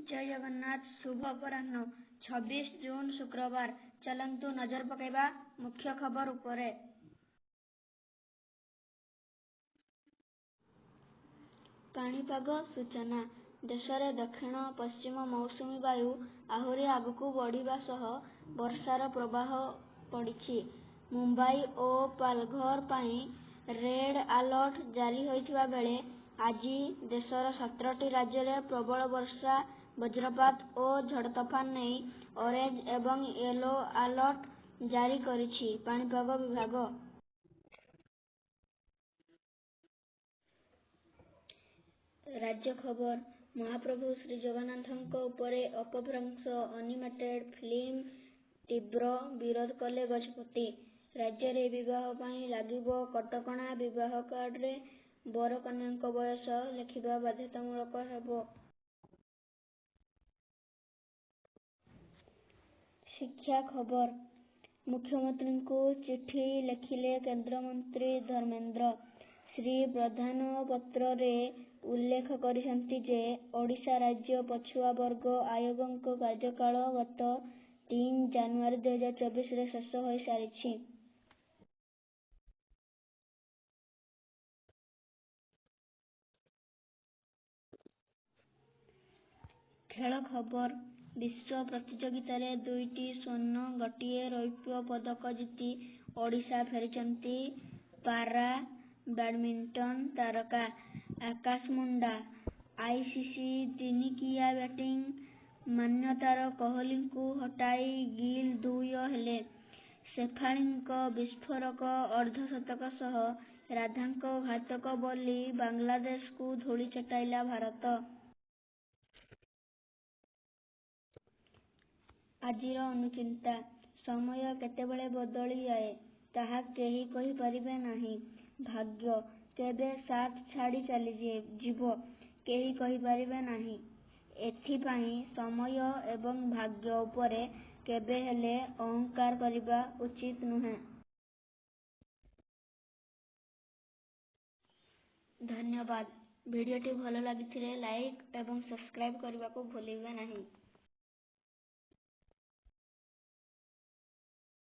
जय जगन्नाथ। शुभ अपराह्न 26 जून शुक्रवार। चलंतु नजर पकेबा मुख्य खबर उपरे। पाणीपाग सूचना। देशरे दक्षिण पश्चिम मौसुमी वायु आहुरी आगकू बढ़िबा सह वर्षार प्रवाह पड़िछि। मुंबई और पालघर पाई रेड अलर्ट जारी होइथिबा बेले आज देशर 17टी राज्य रे प्रबल वर्षा वज्रपात और झड़ तोफान नहीं ऑरेंज एवं येलो अलर्ट जारी करिछि पाणीपाग विभाग। राज्य खबर। महाप्रभु श्री जगन्नाथଙ୍କ उपरे अपभ्रंश एनिमेटेड फिल्म तीव्र विरोध कले गजपति। राज्य रे विवाह पाई लागिबो कटकणा। विवाह कार्ड रे बर कन्याଙ୍କ बयस लेखिबा बाध्यतामूलक हेबो। शिक्षा खबर। मुख्यमंत्री को चिठी लिखिले केंद्र मंत्री धर्मेंद्र। श्री प्रधान पत्र रे उल्लेख करिसेंति जे ओडिशा राज्य पछुआ वर्ग आयोगଙ୍କ कार्यकाल गत 3 जनवरी 2024 रे शेष होई सारिछि। खेल खबर। विश्व प्रतियोगिता रे 2टी स्वर्ण गोटिए रौप्य पदक जीति ओडिशा फेरिचंती पारा बैडमिंटन तारका आकाश मुंडा। आईसीसी दिनिकिया बैटिंग मान्यतार कोहली को हटाई गिल 2 हेले। शेफालीଙ୍କ विस्फोरक अर्धशतक सह राधाଙ୍କ घातक बोली बांग्लादेश को धूଳି चटाइला भारत। आजिर अनुचिंता। समय केतेबेले बदली जाए ताहा केही कहि परिबे नाही। भाग्य केबे साथ छाड़ी चली जीवो केही कहि परिबे नाही। एथिपाई समय एवं भाग्य उपरे केबे हेले अहंकार करिबा उचित नुहे। धन्यवाद। वीडियोटी भलो लागिथिले लाइक एवं सब्सक्राइब करबा को भूलिबे नाही।